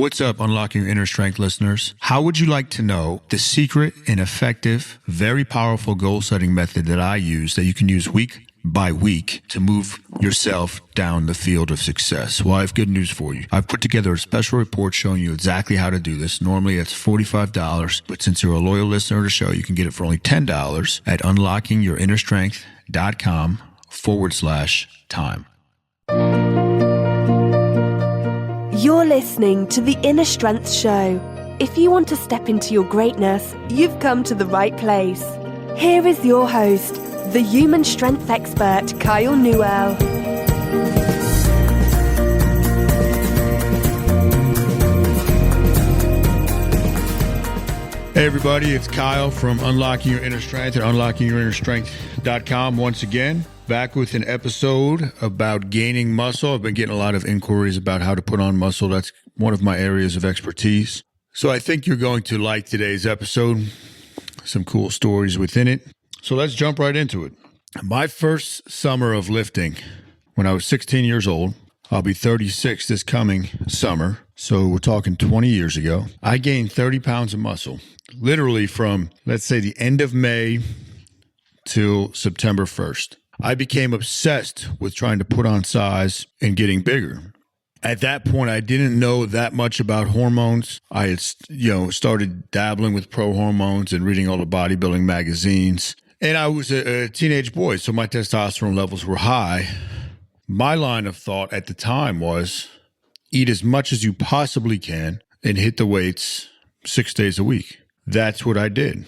What's up, Unlocking Your Inner Strength listeners? How would you like to know the secret and effective, very powerful goal-setting method that I use that you can use week by week to move yourself down the field of success? Well, I have good news for you. I've put together a special report showing you exactly how to do this. Normally, it's $45, but since you're a loyal listener to the show, you can get it for only $10 at unlockingyourinnerstrength.com/time. You're listening to The Inner Strength Show. If you want to step into your greatness, you've come to the right place. Here is your host, the human strength expert, Kyle Newell. Hey everybody, it's Kyle from Unlocking Your Inner Strength at unlockingyourinnerstrength.com once again. Back with an episode about gaining muscle. I've been getting a lot of inquiries about how to put on muscle. That's one of my areas of expertise. So I think you're going to like today's episode. Some cool stories within it. So let's jump right into it. My first summer of lifting, when I was 16 years old, I'll be 36 this coming summer. So we're talking 20 years ago. I gained 30 pounds of muscle, literally from, let's say, the end of May till September 1st. I became obsessed with trying to put on size and getting bigger. At that point, I didn't know that much about hormones. I had, started dabbling with pro hormones and reading all the bodybuilding magazines. And I was a teenage boy, so my testosterone levels were high. My line of thought at the time was eat as much as you possibly can and hit the weights 6 days a week. That's what I did.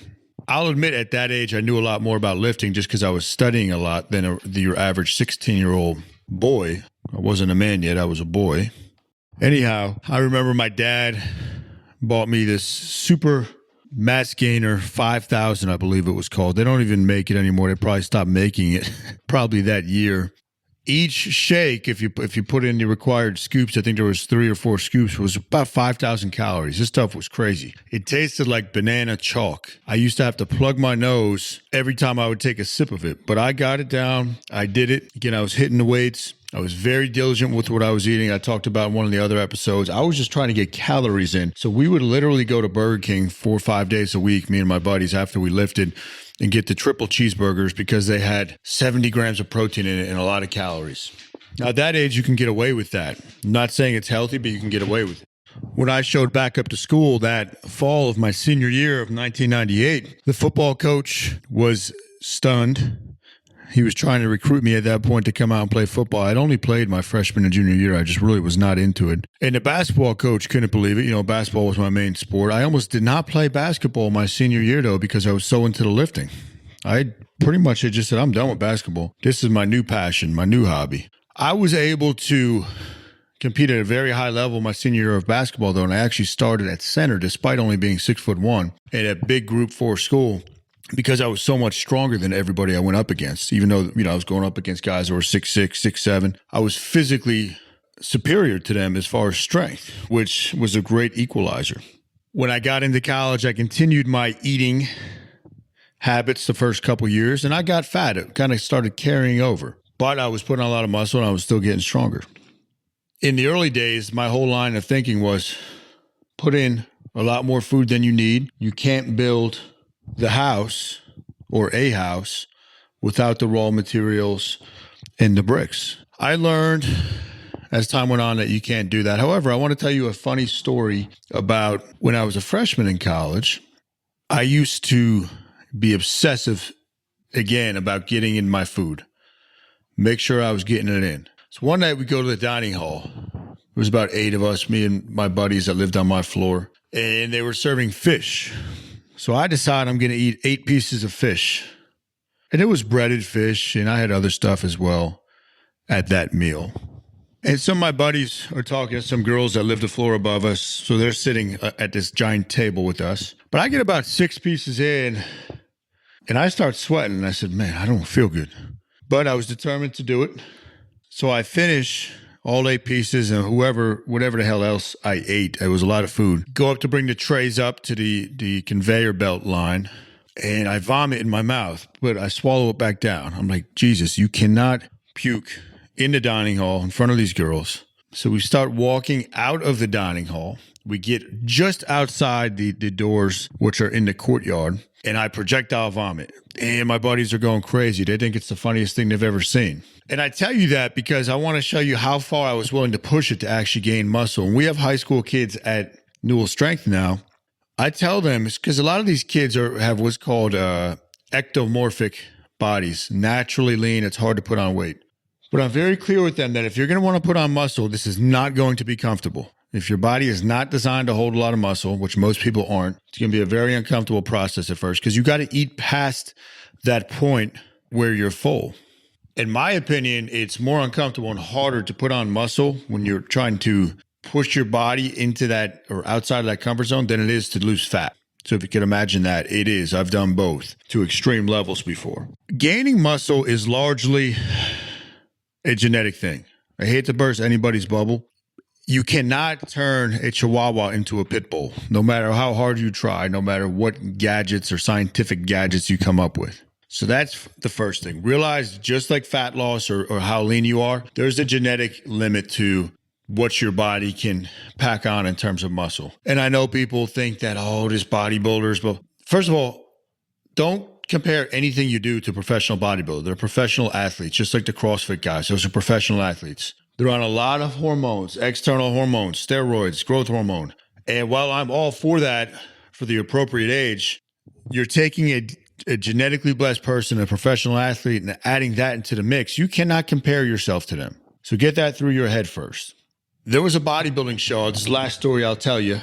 I'll admit at that age, I knew a lot more about lifting just because I was studying a lot than your average 16-year-old boy. I wasn't a man yet. I was a boy. Anyhow, I remember my dad bought me this super mass gainer 5,000, I believe it was called. They don't even make it anymore. They probably stopped making it probably that year. Each shake, if you put in the required scoops, I think there was 3 or 4 scoops, was about 5,000 calories. This stuff was crazy. It tasted like banana chalk. I used to have to plug my nose every time I would take a sip of it, but I got it down. I did it. Again, I was hitting the weights. I was very diligent with what I was eating. I talked about in one of the other episodes. I was just trying to get calories in. So we would literally go to Burger King 4 or 5 days a week, me and my buddies, after we lifted, and get the triple cheeseburgers because they had 70 grams of protein in it and a lot of calories. Now, at that age, you can get away with that. I'm not saying it's healthy, but you can get away with it. When I showed back up to school that fall of my senior year of 1998, the football coach was stunned. He was trying to recruit me at that point to come out and play football. I'd only played my freshman and junior year. I just really was not into it. And the basketball coach couldn't believe it. Basketball was my main sport. I almost did not play basketball my senior year, though, because I was so into the lifting. I pretty much had just said, I'm done with basketball. This is my new passion, my new hobby. I was able to compete at a very high level my senior year of basketball, though, and I actually started at center despite only being 6'1" at a big Group 4 school, because I was so much stronger than everybody I went up against. Even though, I was going up against guys who were 6'6", 6'7", I was physically superior to them as far as strength, which was a great equalizer. When I got into college, I continued my eating habits the first couple years, and I got fat. It kind of started carrying over. But I was putting on a lot of muscle, and I was still getting stronger. In the early days, my whole line of thinking was put in a lot more food than you need. You can't build the house or a house without the raw materials and the bricks. I learned as time went on that you can't do that. However, I want to tell you a funny story about when I was a freshman in college. I used to be obsessive again about getting in my food. Make sure I was getting it in. So one night we go to the dining hall. It was about 8 of us, me and my buddies that lived on my floor, and they were serving fish. So I decided I'm going to eat 8 pieces of fish. And it was breaded fish, and I had other stuff as well at that meal. And some of my buddies are talking to some girls that live the floor above us, so they're sitting at this giant table with us. But I get about 6 pieces in, and I start sweating, and I said, man, I don't feel good. But I was determined to do it. So I finish all 8 pieces, and whatever the hell else I ate, it was a lot of food. Go up to bring the trays up to the conveyor belt line, and I vomit in my mouth, but I swallow it back down. I'm like, Jesus, you cannot puke in the dining hall in front of these girls. So we start walking out of the dining hall. We get just outside the doors, which are in the courtyard, and I projectile vomit. And my buddies are going crazy. They think it's the funniest thing they've ever seen. And I tell you that because I want to show you how far I was willing to push it to actually gain muscle. And we have high school kids at Newell Strength now. I tell them, because a lot of these kids have what's called ectomorphic bodies, naturally lean. It's hard to put on weight. But I'm very clear with them that if you're going to want to put on muscle, this is not going to be comfortable. If your body is not designed to hold a lot of muscle, which most people aren't, it's going to be a very uncomfortable process at first because you got to eat past that point where you're full. In my opinion, it's more uncomfortable and harder to put on muscle when you're trying to push your body into that or outside of that comfort zone than it is to lose fat. So if you can imagine that, it is. I've done both to extreme levels before. Gaining muscle is largely a genetic thing. I hate to burst anybody's bubble. You cannot turn a chihuahua into a pit bull, no matter how hard you try, no matter what gadgets or scientific gadgets you come up with. So that's the first thing. Realize just like fat loss or how lean you are, there's a genetic limit to what your body can pack on in terms of muscle. And I know people think that, this bodybuilders, but first of all, don't compare anything you do to professional bodybuilders. They're professional athletes, just like the CrossFit guys. Those are professional athletes. They're on a lot of hormones, external hormones, steroids, growth hormone. And while I'm all for that for the appropriate age, you're taking a genetically blessed person, a professional athlete, and adding that into the mix. You cannot compare yourself to them. So get that through your head first. There was a bodybuilding show. This is the last story I'll tell you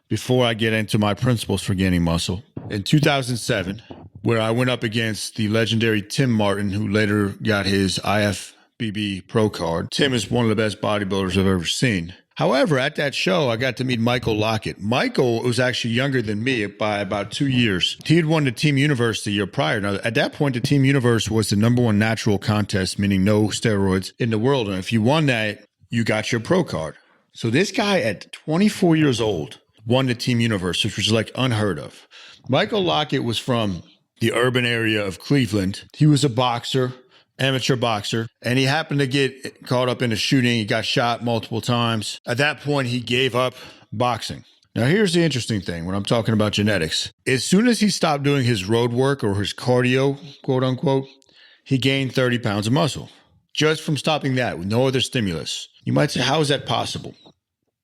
before I get into my principles for gaining muscle. In 2007, where I went up against the legendary Tim Martin, who later got his IFBB pro card. Tim is one of the best bodybuilders I've ever seen. However, at that show, I got to meet Michael Lockett. Michael was actually younger than me by about 2 years. He had won the Team Universe the year prior. Now, at that point, the Team Universe was the number one natural contest, meaning no steroids in the world. And if you won that, you got your pro card. So this guy at 24 years old won the Team Universe, which was like unheard of. Michael Lockett was from the urban area of Cleveland. He was a boxer, amateur boxer, and he happened to get caught up in a shooting. He got shot multiple times. At that point, he gave up boxing. Now, here's the interesting thing when I'm talking about genetics. As soon as he stopped doing his road work or his cardio, quote unquote, he gained 30 pounds of muscle just from stopping that with no other stimulus. You might say, how is that possible?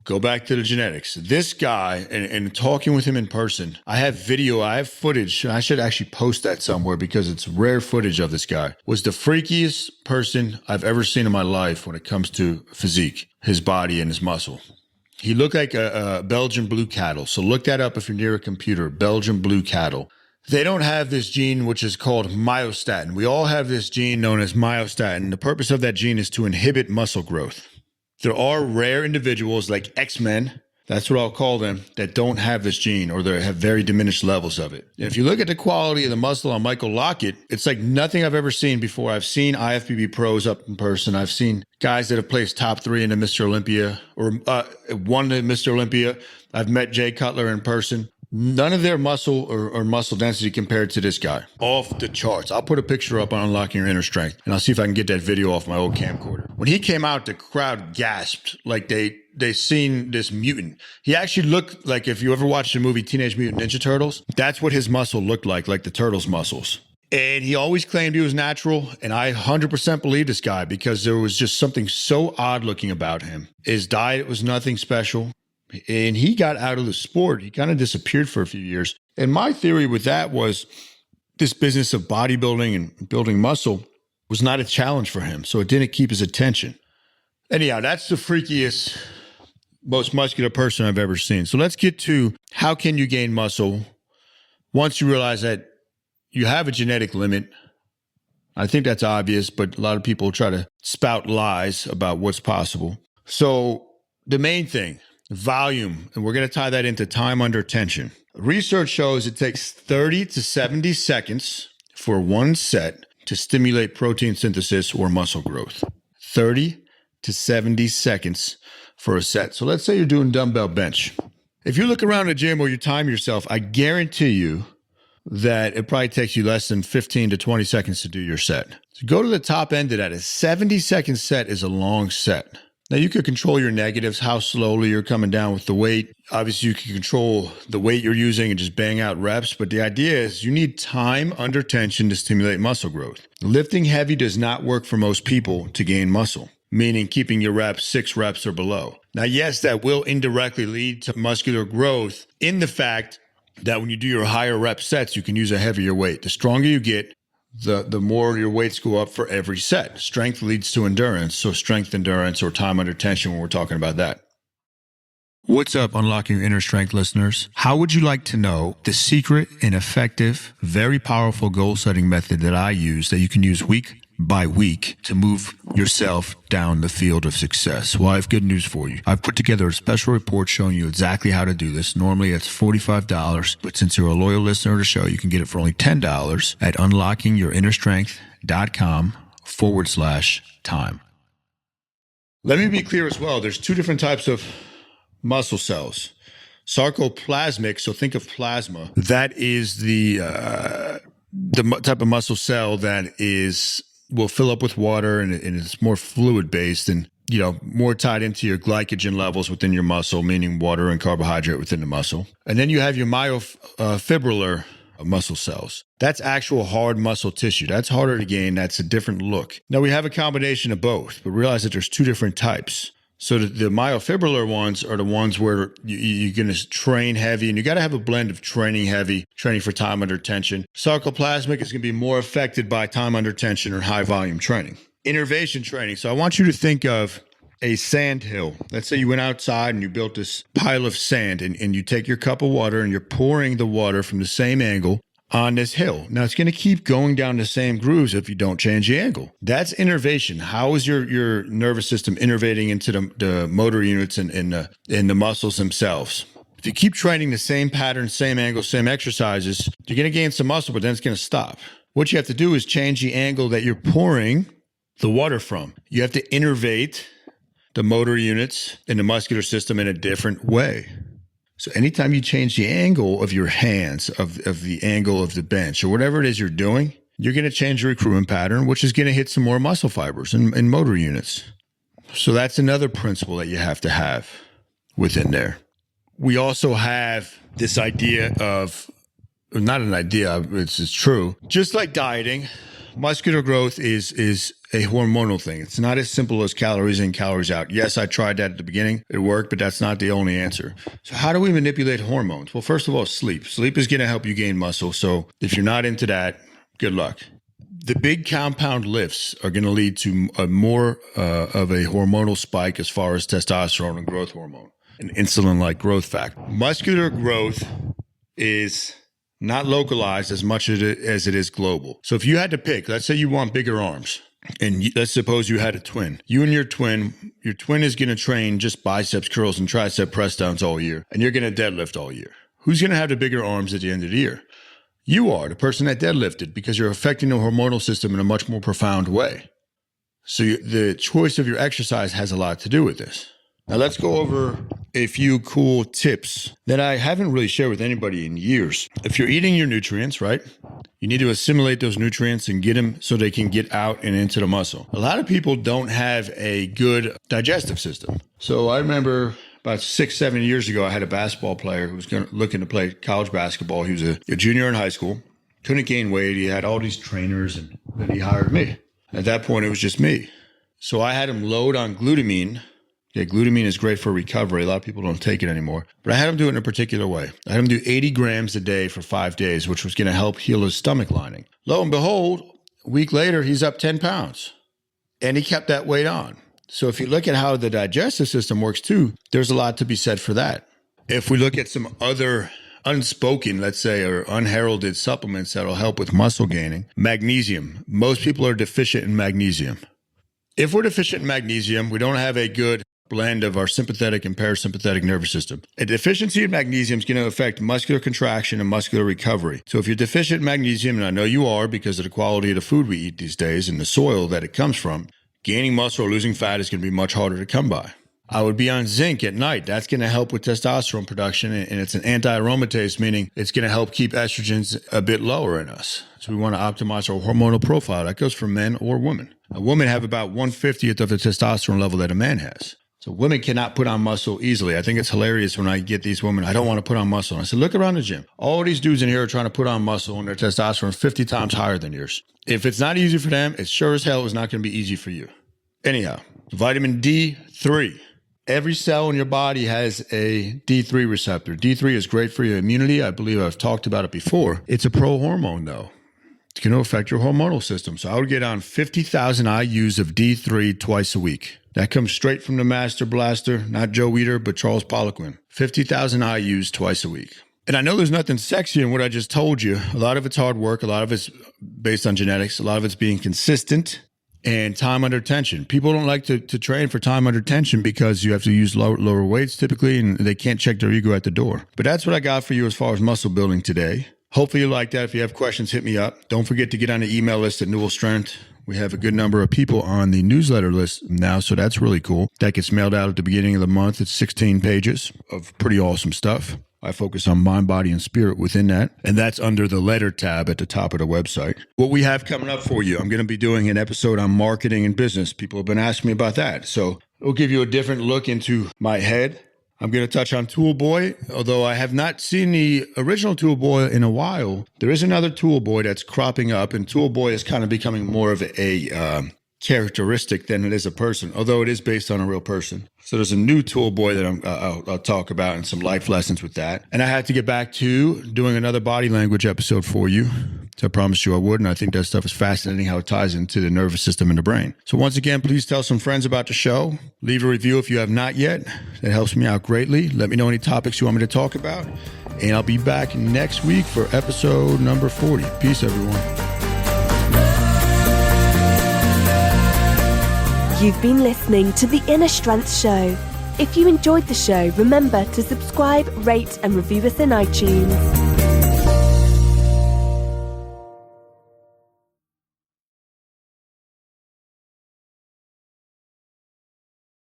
Go back to the genetics. This guy, and talking with him in person, I have video, I have footage, and I should actually post that somewhere because it's rare footage of this guy, was the freakiest person I've ever seen in my life when it comes to physique, his body and his muscle. He looked like a Belgian blue cattle. So look that up if you're near a computer, Belgian blue cattle. They don't have this gene, which is called myostatin. We all have this gene known as myostatin. The purpose of that gene is to inhibit muscle growth. There are rare individuals like X-Men, that's what I'll call them, that don't have this gene or they have very diminished levels of it. And if you look at the quality of the muscle on Michael Lockett, it's like nothing I've ever seen before. I've seen IFBB pros up in person. I've seen guys that have placed top 3 in the Mr. Olympia or won the Mr. Olympia. I've met Jay Cutler in person. None of their muscle or muscle density compared to this guy. Off the charts. I'll put a picture up on Unlocking Your Inner Strength, and I'll see if I can get that video off my old camcorder. When he came out, the crowd gasped like they seen this mutant. He actually looked like, if you ever watched the movie Teenage Mutant Ninja Turtles, that's what his muscle looked like the turtles' muscles. And he always claimed he was natural, and I 100% believe this guy because there was just something so odd looking about him. His diet was nothing special. And he got out of the sport. He kind of disappeared for a few years. And my theory with that was this business of bodybuilding and building muscle was not a challenge for him. So it didn't keep his attention. Anyhow, that's the freakiest, most muscular person I've ever seen. So let's get to how can you gain muscle once you realize that you have a genetic limit. I think that's obvious, but a lot of people try to spout lies about what's possible. So the main thing, volume, and we're going to tie that into time under tension. Research shows it takes 30 to 70 seconds for one set to stimulate protein synthesis or muscle growth. 30 to 70 seconds for a set. So let's say you're doing dumbbell bench. If you look around the gym or you time yourself, I guarantee you that it probably takes you less than 15 to 20 seconds to do your set. So go to the top end of that. A 70-second set is a long set. Now, you could control your negatives, how slowly you're coming down with the weight. Obviously, you can control the weight you're using and just bang out reps. But the idea is you need time under tension to stimulate muscle growth. Lifting heavy does not work for most people to gain muscle, meaning keeping your reps 6 reps or below. Now, yes, that will indirectly lead to muscular growth in the fact that when you do your higher rep sets, you can use a heavier weight. The stronger you get, the more your weights go up for every set. Strength leads to endurance. So strength, endurance, or time under tension when we're talking about that. What's up, Unlocking Your Inner Strength listeners? How would you like to know the secret and effective, very powerful goal-setting method that I use that you can use week by week to move yourself down the field of success? Well, I have good news for you. I've put together a special report showing you exactly how to do this. Normally it's $45, but since you're a loyal listener to the show, you can get it for only $10 at unlockingyourinnerstrength.com/time. Let me be clear as well. There's 2 different types of muscle cells. Sarcoplasmic, so think of plasma. That is the type of muscle cell that will fill up with water and it's more fluid based and, more tied into your glycogen levels within your muscle, meaning water and carbohydrate within the muscle. And then you have your myofibrillar muscle cells. That's actual hard muscle tissue. That's harder to gain. That's a different look. Now we have a combination of both, but realize that there's 2 different types. So the myofibrillar ones are the ones where you're going to train heavy, and you got to have a blend of training heavy, training for time under tension. Sarcoplasmic is going to be more affected by time under tension or high volume training. Innervation training. So I want you to think of a sand hill. Let's say you went outside and you built this pile of sand and you take your cup of water and you're pouring the water from the same angle on this hill. Now it's going to keep going down the same grooves if you don't change the angle. That's innervation. How is your nervous system innervating into the motor units and the muscles themselves? If you keep training the same pattern, same angle, same exercises, you're going to gain some muscle, but then it's going to stop. What you have to do is change the angle that you're pouring the water from. You have to innervate the motor units and the muscular system in a different way. So anytime you change the angle of your hands, of the angle of the bench, or whatever it is you're doing, you're going to change your recruitment pattern, which is going to hit some more muscle fibers and motor units. So that's another principle that you have to have within there. We also have this idea of, not an idea, it's true. Just like dieting, muscular growth is a hormonal thing. It's not as simple as calories in, calories out. Yes, I tried that at the beginning. It worked, but that's not the only answer. So how do we manipulate hormones? Well, first of all, sleep. Sleep is going to help you gain muscle. So if you're not into that, good luck. The big compound lifts are going to lead to a more of a hormonal spike as far as testosterone and growth hormone and insulin-like growth factor. Muscular growth is not localized as much as it is global. So if you had to pick, let's say you want bigger arms, and let's suppose you had a twin. You and your twin is going to train just biceps curls and tricep press downs all year, and you're going to deadlift all year. Who's going to have the bigger arms at the end of the year? You are, the person that deadlifted, because you're affecting the hormonal system in a much more profound way. So the choice of your exercise has a lot to do with this. Now let's go over a few cool tips that I haven't really shared with anybody in years. If you're eating your nutrients, right, you need to assimilate those nutrients and get them so they can get out and into the muscle. A lot of people don't have a good digestive system. So I remember about 6-7 years ago, I had a basketball player who was looking to play college basketball. He was a junior in high school, couldn't gain weight. He had all these trainers, and then he hired me. At that point, it was just me. So I had him load on glutamine. Yeah, glutamine is great for recovery. A lot of people don't take it anymore. But I had him do it in a particular way. I had him do 80 grams a day for 5 days, which was going to help heal his stomach lining. Lo and behold, a week later, he's up 10 pounds. And he kept that weight on. So if you look at how the digestive system works too, there's a lot to be said for that. If we look at some other unspoken, let's say, or unheralded supplements that'll help with muscle gaining, magnesium. Most people are deficient in magnesium. If we're deficient in magnesium, we don't have a good blend of our sympathetic and parasympathetic nervous system. A deficiency in magnesium is going to affect muscular contraction and muscular recovery. So if you're deficient in magnesium, and I know you are because of the quality of the food we eat these days and the soil that it comes from, gaining muscle or losing fat is going to be much harder to come by. I would be on zinc at night. That's going to help with testosterone production, and it's an anti-aromatase, meaning it's going to help keep estrogens a bit lower in us. So we want to optimize our hormonal profile. That goes for men or women. A woman have about 1/50th of the testosterone level that a man has. So women cannot put on muscle easily. I think it's hilarious when I get these women, I don't want to put on muscle. And I said, look around the gym. All these dudes in here are trying to put on muscle and their testosterone is 50 times higher than yours. If it's not easy for them, it sure as hell is not going to be easy for you. Anyhow, vitamin D3. Every cell in your body has a D3 receptor. D3 is great for your immunity. I believe I've talked about it before. It's a pro-hormone, though. It's going to affect your hormonal system. So I would get on 50,000 IUs of D3 twice a week. That comes straight from the master blaster, not Joe Weider, but Charles Poliquin. 50,000 IUs twice a week. And I know there's nothing sexy in what I just told you. A lot of it's hard work. A lot of it's based on genetics. A lot of it's being consistent and time under tension. People don't like to train for time under tension because you have to use lower weights typically, and they can't check their ego at the door. But that's what I got for you as far as muscle building today. Hopefully you like that. If you have questions, hit me up. Don't forget to get on the email list at Newell Strength. We have a good number of people on the newsletter list now, so that's really cool. That gets mailed out at the beginning of the month. It's 16 pages of pretty awesome stuff. I focus on mind, body, and spirit within that. And that's under the letter tab at the top of the website. What we have coming up for you, I'm going to be doing an episode on marketing and business. People have been asking me about that. So it'll give you a different look into my head. I'm going to touch on Tool Boy. Although I have not seen the original Tool Boy in a while, there is another Tool Boy that's cropping up, and Tool Boy is kind of becoming more of a characteristic than it is a person, although it is based on a real person. So there's a new Tool Boy that I'll talk about and some life lessons with that. And I had to get back to doing another body language episode for you. So I promised you I would, and I think that stuff is fascinating how it ties into the nervous system and the brain. So once again, please tell some friends about the show. Leave a review if you have not yet. That helps me out greatly. Let me know any topics you want me to talk about. And I'll be back next week for episode number 40. Peace, everyone. You've been listening to The Inner Strength Show. If you enjoyed the show, remember to subscribe, rate, and review us in iTunes.